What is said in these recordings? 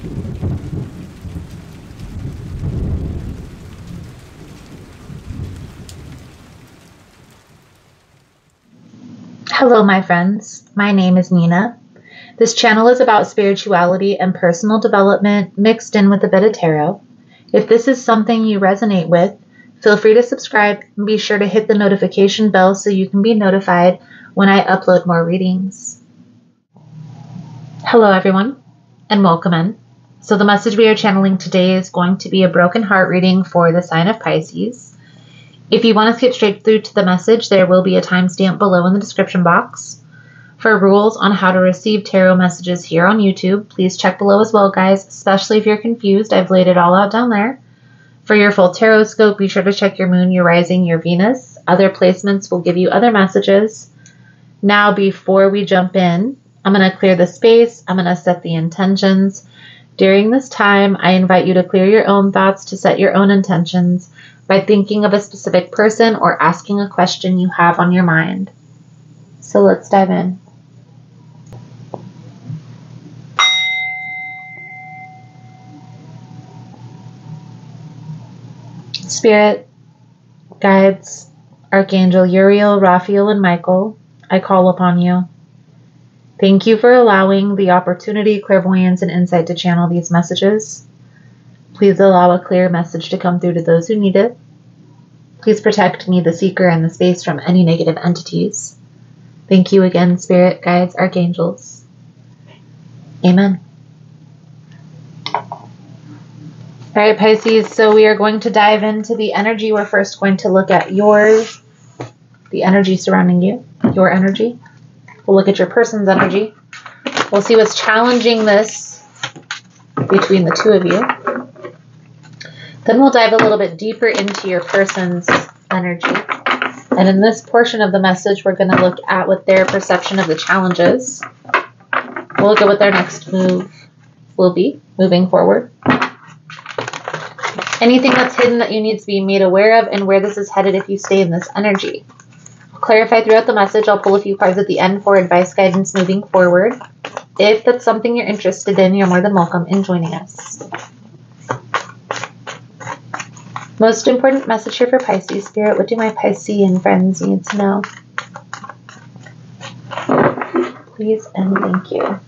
Hello, my friends. My name is Nina. This channel is about spirituality and personal development mixed in with a bit of tarot. If this is something you resonate with, feel free to subscribe and be sure to hit the notification bell so you can be notified when I upload more readings. Hello, everyone, and welcome in. So the message we are channeling today is going to be a broken heart reading for the sign of Pisces. If you want to skip straight through to the message, there will be a timestamp below in the description box. For rules on how to receive tarot messages here on YouTube, please check below as well, guys, especially if you're confused. I've laid it all out down there. For your full tarot scope, be sure to check your moon, your rising, your Venus. Other placements will give you other messages. Now, before we jump in, I'm going to clear the space. I'm going to set the intentions. During this time, I invite you to clear your own thoughts, to set your own intentions by thinking of a specific person or asking a question you have on your mind. So let's dive in. Spirit, guides, Archangel Uriel, Raphael, and Michael, I call upon you. Thank you for allowing the opportunity, clairvoyance, and insight to channel these messages. Please allow a clear message to come through to those who need it. Please protect me, the seeker, and the space from any negative entities. Thank you again, Spirit, guides, archangels. Amen. All right, Pisces, so we are going to dive into the energy. We're first going to look at the energy surrounding you, your energy. We'll look at your person's energy. We'll see what's challenging this between the two of you. Then we'll dive a little bit deeper into your person's energy. And in this portion of the message, we're going to look at what their perception of the challenge is. We'll look at what their next move will be moving forward. Anything that's hidden that you need to be made aware of and where this is headed if you stay in this energy. I'll clarify throughout the message. I'll pull a few cards at the end for advice, guidance moving forward. If that's something you're interested in, you're more than welcome in joining us. Most important message here for Pisces, Spirit. What do my Piscean friends need to know? Please and thank you.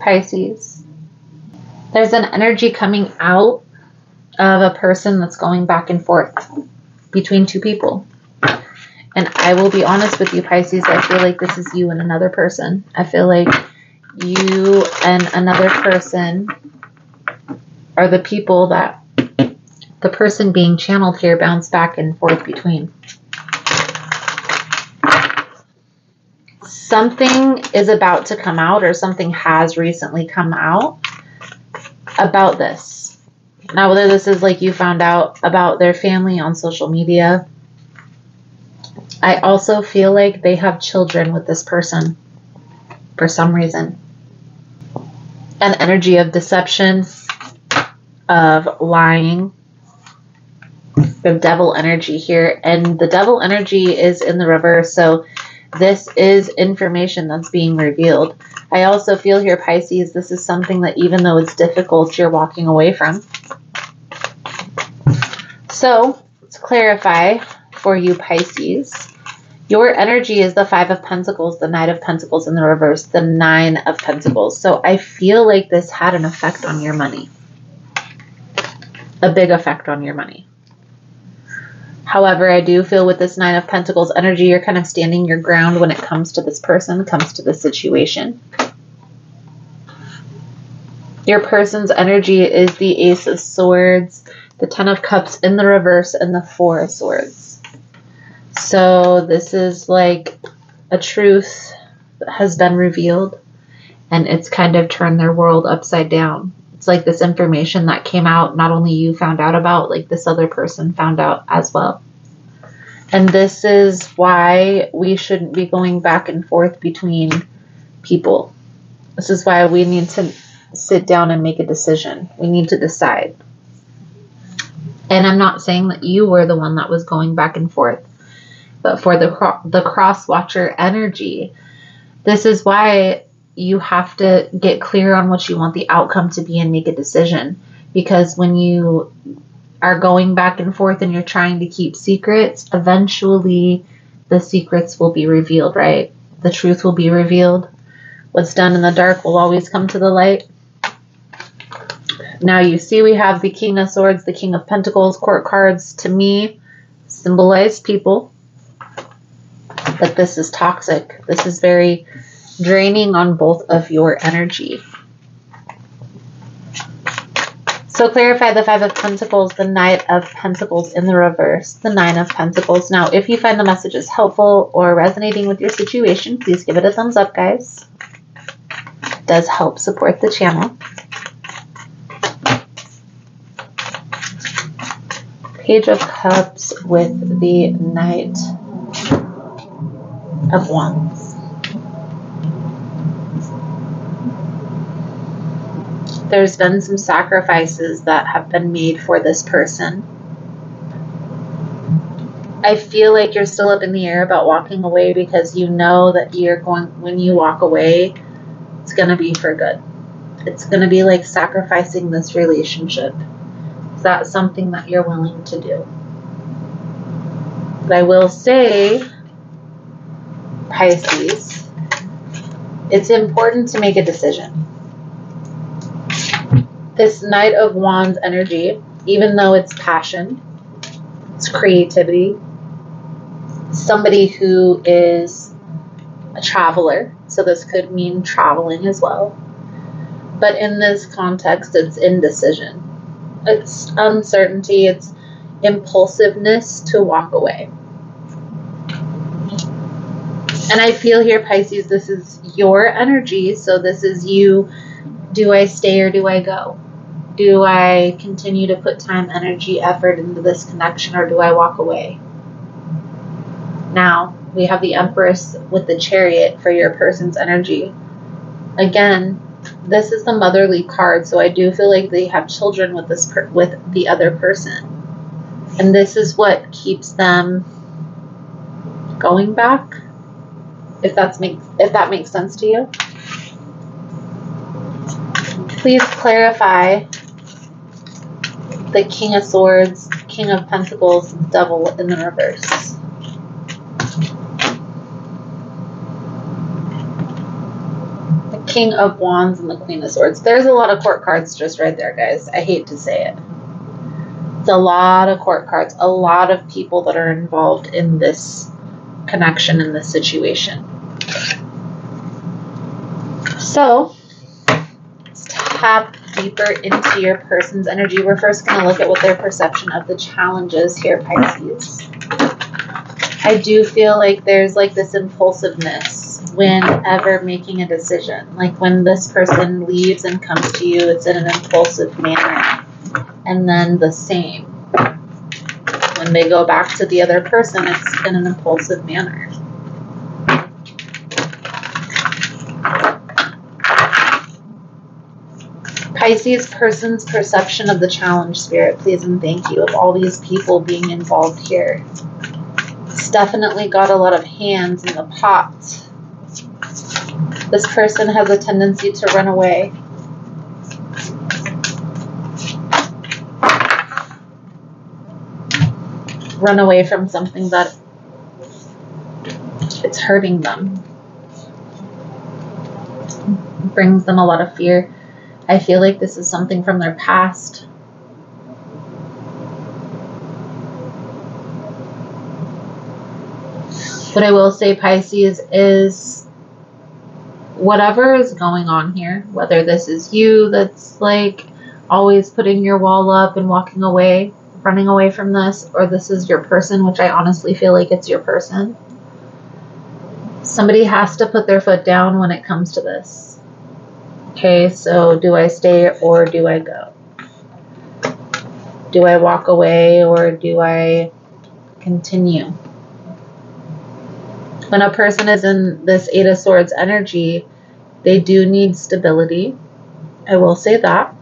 Pisces. There's an energy coming out of a person that's going back and forth between two people. And I will be honest with you, Pisces, I feel like this is you and another person. I feel like you and another person are the people that the person being channeled here bounce back and forth between. Something is about to come out, or something has recently come out about this. Now, whether this is like you found out about their family on social media, I also feel like they have children with this person for some reason. An energy of deception, of lying, the devil energy here. And the devil energy is in the reverse, so this is information that's being revealed. I also feel here, Pisces, this is something that even though it's difficult, you're walking away from. So, let's clarify for you, Pisces. Your energy is the Five of Pentacles, the Knight of Pentacles in the reverse, the Nine of Pentacles. So I feel like this had an effect on your money. A big effect on your money. However, I do feel with this Nine of Pentacles energy, you're kind of standing your ground when it comes to this person, comes to this situation. Your person's energy is the Ace of Swords, the Ten of Cups in the reverse, and the Four of Swords. So this is like a truth that has been revealed. and it's kind of turned their world upside down. It's like this information that came out, not only you found out about, like this other person found out as well. And this is why we shouldn't be going back and forth between people. This is why we need to sit down and make a decision. We need to decide. And I'm not saying that you were the one that was going back and forth, but for the cross-watcher energy, this is why you have to get clear on what you want the outcome to be and make a decision. Because when you are going back and forth and you're trying to keep secrets, eventually the secrets will be revealed, right? The truth will be revealed. What's done in the dark will always come to the light. Now you see we have the King of Swords, the King of Pentacles, court cards, to me, symbolize people. But this is toxic. This is very draining on both of your energy. So clarify the Five of Pentacles, the Knight of Pentacles in the reverse, the Nine of Pentacles. Now, if you find the messages helpful or resonating with your situation, please give it a thumbs up, guys. It does help support the channel. Page of Cups with the Knight of Wands. There's been some sacrifices that have been made for this person. I feel like you're still up in the air about walking away because you know that when you walk away, it's going to be for good. It's going to be like sacrificing this relationship. Is that something that you're willing to do? But I will say, Pisces, it's important to make a decision. This Knight of Wands energy, even though it's passion, it's creativity, somebody who is a traveler, so this could mean traveling as well. But in this context, it's indecision. It's uncertainty, it's impulsiveness to walk away. And I feel here, Pisces, this is your energy, so this is you. Do I stay or do I go? Do I continue to put time, energy, effort into this connection, or do I walk away? Now, we have the Empress with the Chariot for your person's energy. Again, this is the motherly card, so I do feel like they have children with with the other person. And this is what keeps them going back, if that makes sense to you. Please clarify the King of Swords, King of Pentacles, Devil in the reverse. The King of Wands and the Queen of Swords. There's a lot of court cards just right there, guys. I hate to say it. It's a lot of court cards. A lot of people that are involved in this connection, in this situation. So, let's tap deeper into your person's energy. We're first going to look at what their perception of the challenges here, Pisces. I do feel like there's like this impulsiveness whenever making a decision. Like when this person leaves and comes to you, it's in an impulsive manner. And then the same. When they go back to the other person, it's in an impulsive manner. Pisces person's perception of the challenge, Spirit, please and thank you, of all these people being involved here. It's definitely got a lot of hands in the pot. This person has a tendency to run away. Run away from something that it's hurting them. It brings them a lot of fear. I feel like this is something from their past. What I will say, Pisces, is whatever is going on here, whether this is you that's like always putting your wall up and walking away, running away from this, or this is your person, which I honestly feel like it's your person. Somebody has to put their foot down when it comes to this. Okay, so do I stay or do I go? Do I walk away or do I continue? When a person is in this Eight of Swords energy, they do need stability. I will say that.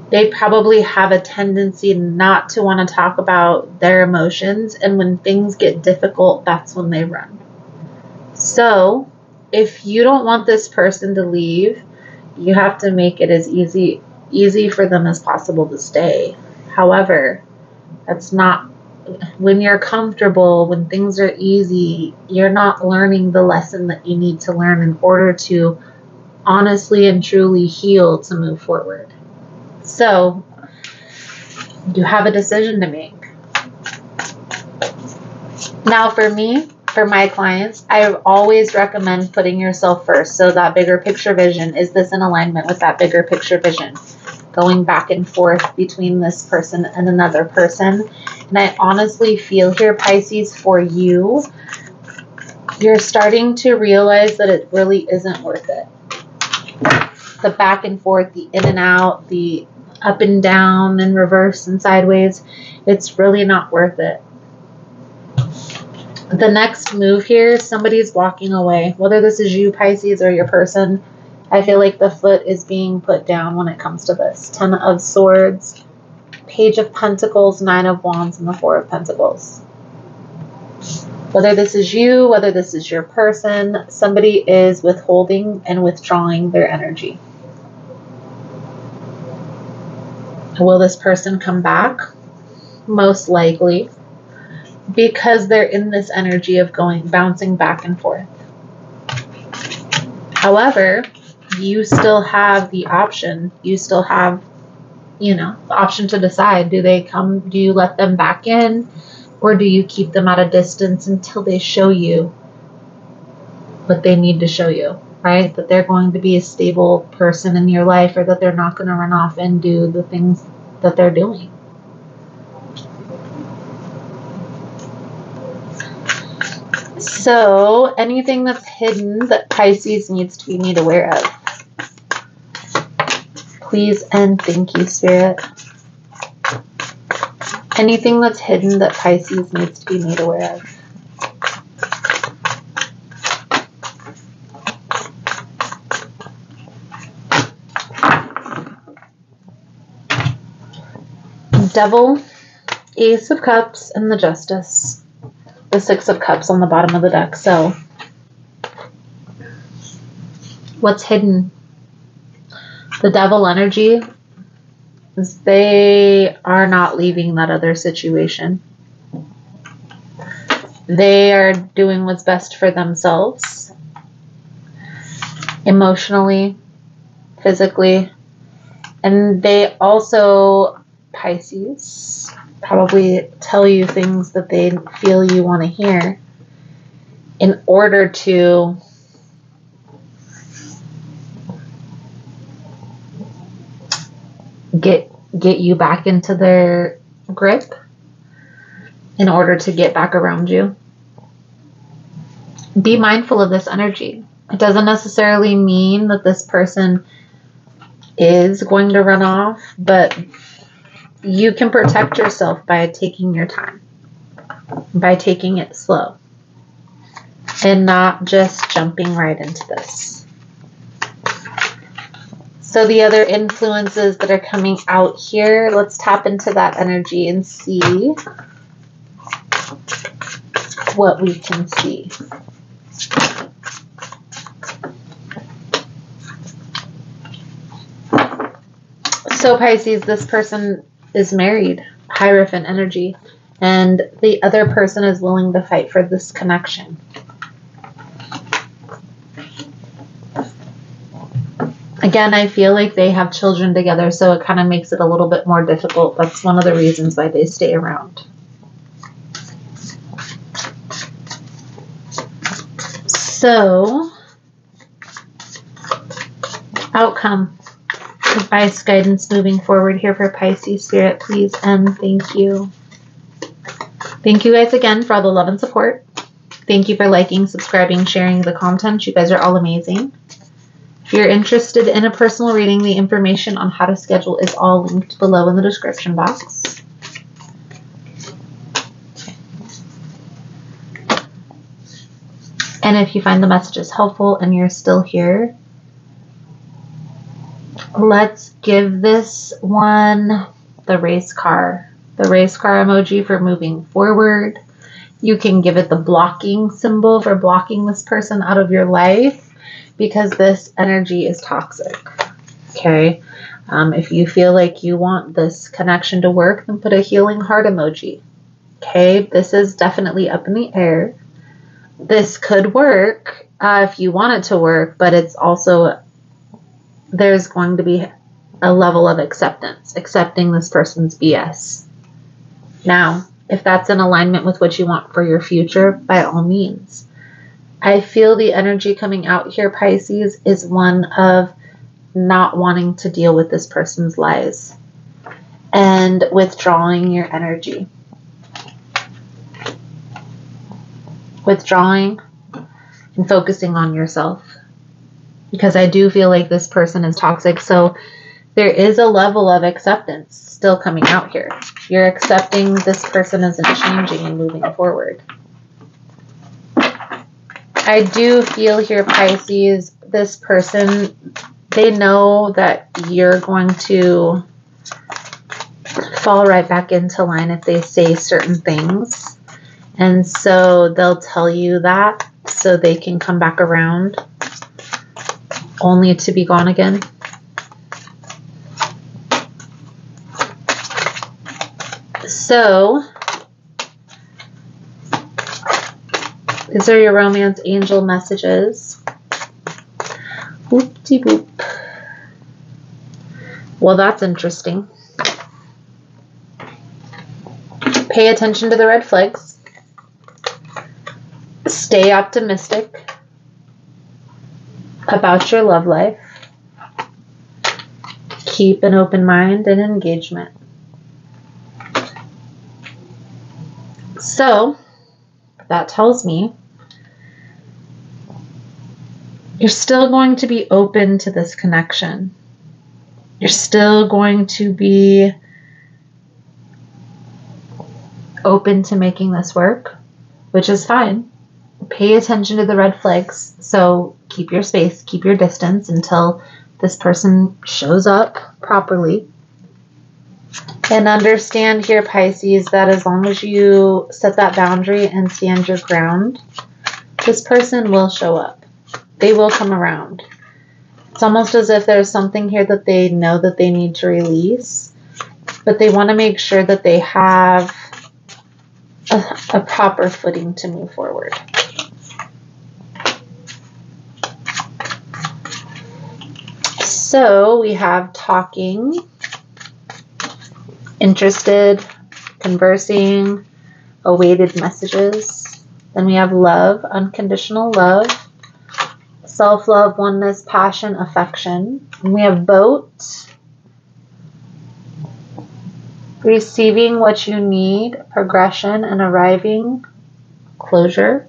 They probably have a tendency not to want to talk about their emotions, and when things get difficult, that's when they run. So, if you don't want this person to leave, you have to make it as easy for them as possible to stay. However, that's not, when you're comfortable, when things are easy, you're not learning the lesson that you need to learn in order to honestly and truly heal to move forward. So, you have a decision to make. Now, for me, for my clients, I always recommend putting yourself first. So that bigger picture vision, is this in alignment with that bigger picture vision? Going back and forth between this person and another person. And I honestly feel here, Pisces, for you, you're starting to realize that it really isn't worth it. The back and forth, the in and out, the up and down and reverse and sideways, it's really not worth it. The next move here, somebody's walking away. Whether this is you, Pisces, or your person, I feel like the foot is being put down when it comes to this. 10 of Swords, Page of Pentacles, 9 of Wands, and the 4 of Pentacles. Whether this is you, whether this is your person, somebody is withholding and withdrawing their energy. Will this person come back? Most likely. Because they're in this energy of bouncing back and forth. However, you still have the option. You still have, the option to decide. Do they come? Do you let them back in? Or do you keep them at a distance until they show you what they need to show you, right? That they're going to be a stable person in your life, or that they're not going to run off and do the things that they're doing. So, anything that's hidden that Pisces needs to be made aware of. Please and thank you, Spirit. Anything that's hidden that Pisces needs to be made aware of. Devil, Ace of Cups, and the Justice. The 6 of Cups on the bottom of the deck. So, what's hidden? The Devil energy is they are not leaving that other situation. They are doing what's best for themselves, emotionally, physically, and they also, Pisces, probably tell you things that they feel you want to hear in order to get you back into their grip, in order to get back around you. Be mindful of this energy. It doesn't necessarily mean that this person is going to run off, but you can protect yourself by taking your time, by taking it slow, and not just jumping right into this. So the other influences that are coming out here, let's tap into that energy and see what we can see. So Pisces, this person is married, Hierophant energy, and the other person is willing to fight for this connection. Again, I feel like they have children together, so it kind of makes it a little bit more difficult. That's one of the reasons why they stay around. So, outcome. Advice, guidance moving forward here for Pisces, Spirit, please, and thank you. Thank you guys again for all the love and support. Thank you for liking, subscribing, sharing the content. You guys are all amazing. If you're interested in a personal reading, the information on how to schedule is all linked below in the description box. And if you find the messages helpful and you're still here, let's give this one the race car. The race car emoji for moving forward. You can give it the blocking symbol for blocking this person out of your life because this energy is toxic. Okay. If you feel like you want this connection to work, then put a healing heart emoji. Okay. This is definitely up in the air. This could work if you want it to work, but it's also, there's going to be a level of acceptance, accepting this person's BS. Now, if that's in alignment with what you want for your future, by all means. I feel the energy coming out here, Pisces, is one of not wanting to deal with this person's lies and withdrawing your energy. Withdrawing and focusing on yourself. Because I do feel like this person is toxic. So there is a level of acceptance still coming out here. You're accepting this person isn't changing and moving forward. I do feel here, Pisces, this person, they know that you're going to fall right back into line if they say certain things. And so they'll tell you that so they can come back around only to be gone again. So these are your romance angel messages. Whoop-de-boop. Well, that's interesting. Pay attention to the red flags. Stay optimistic about your love life. Keep an open mind and engagement. So, that tells me you're still going to be open to this connection. You're still going to be open to making this work, which is fine. Pay attention to the red flags. So keep your space, keep your distance until this person shows up properly. And understand here, Pisces, that as long as you set that boundary and stand your ground, this person will show up. They will come around. It's almost as if there's something here that they know that they need to release, but they want to make sure that they have a proper footing to move forward. So we have talking, interested, conversing, awaited messages. Then we have love, unconditional love, self-love, oneness, passion, affection. And we have boat, receiving what you need, progression, and arriving, closure.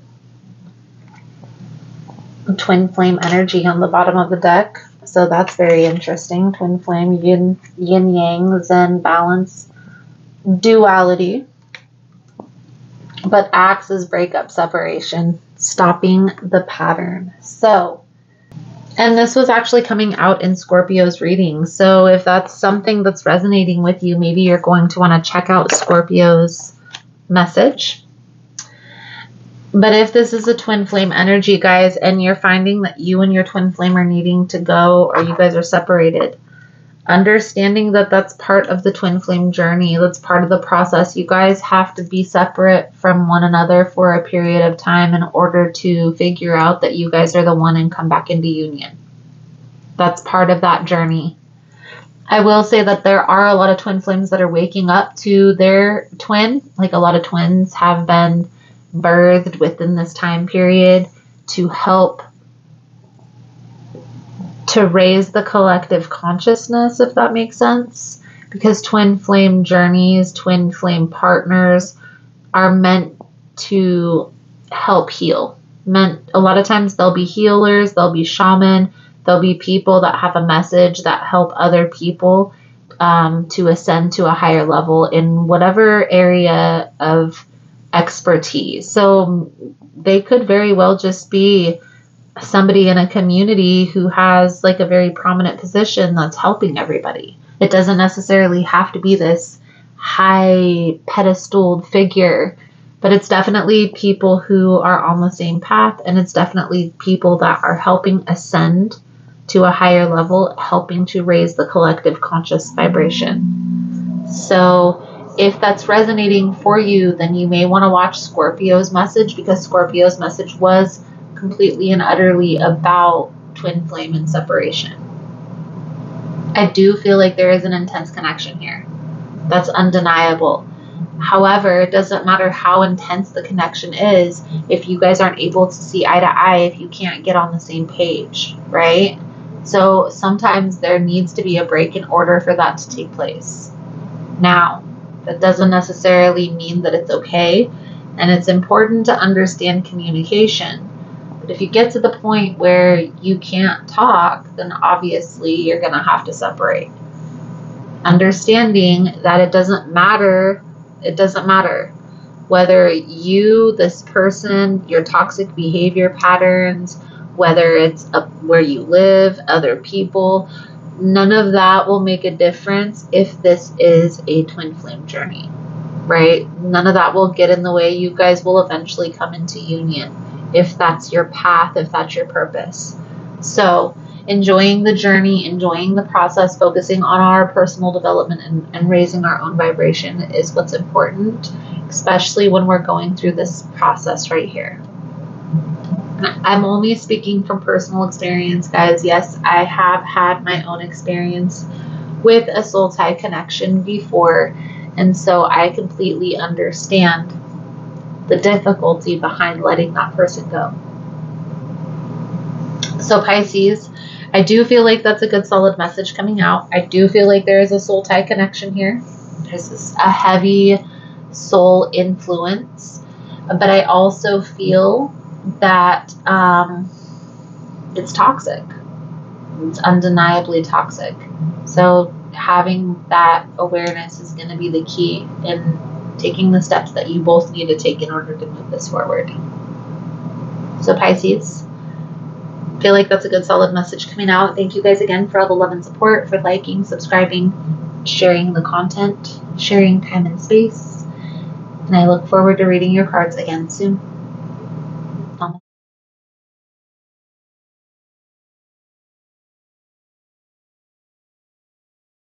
Twin flame energy on the bottom of the deck. So that's very interesting. Twin flame, yin yang, zen, balance, duality. But acts as breakup, separation, stopping the pattern. So, and this was actually coming out in Scorpio's reading. So if that's something that's resonating with you, maybe you're going to want to check out Scorpio's message. But if this is a twin flame energy, guys, and you're finding that you and your twin flame are needing to go, or you guys are separated, understanding that that's part of the twin flame journey, that's part of the process. You guys have to be separate from one another for a period of time in order to figure out that you guys are the one and come back into union. That's part of that journey. I will say that there are a lot of twin flames that are waking up to their twin. Like a lot of twins have been birthed within this time period to help to raise the collective consciousness, if that makes sense. Because twin flame journeys, twin flame partners are meant to help heal. A lot of times they'll be healers, they'll be shaman, There'll be people that have a message that help other people to ascend to a higher level in whatever area of expertise. So they could very well just be somebody in a community who has like a very prominent position that's helping everybody. It doesn't necessarily have to be this high pedestaled figure, but it's definitely people who are on the same path, and it's definitely people that are helping ascend to a higher level, helping to raise the collective conscious vibration. So if that's resonating for you, then you may want to watch Scorpio's message, because Scorpio's message was completely and utterly about twin flame and separation. I do feel like there is an intense connection here. That's undeniable. However, it doesn't matter how intense the connection is if you guys aren't able to see eye to eye, if you can't get on the same page, right? So sometimes there needs to be a break in order for that to take place. Now, that doesn't necessarily mean that it's okay, and it's important to understand communication. But if you get to the point where you can't talk, then obviously you're going to have to separate. Understanding that it doesn't matter whether you, this person, your toxic behavior patterns, whether it's where you live, other people, none of that will make a difference if this is a twin flame journey, right? None of that will get in the way. You guys will eventually come into union if that's your path, if that's your purpose. So enjoying the journey, enjoying the process, focusing on our personal development and raising our own vibration is what's important, especially when we're going through this process right here. I'm only speaking from personal experience, guys. Yes, I have had my own experience with a soul tie connection before, and so I completely understand the difficulty behind letting that person go. So Pisces, I do feel like that's a good solid message coming out. I do feel like there is a soul tie connection here. There's a heavy soul influence, but I also feel that it's toxic. It's undeniably toxic. So having that awareness is going to be the key in taking the steps that you both need to take in order to move this forward. So Pisces, I feel like that's a good solid message coming out. Thank you guys again for all the love and support, for liking, subscribing, sharing the content, sharing time and space. And I look forward to reading your cards again soon.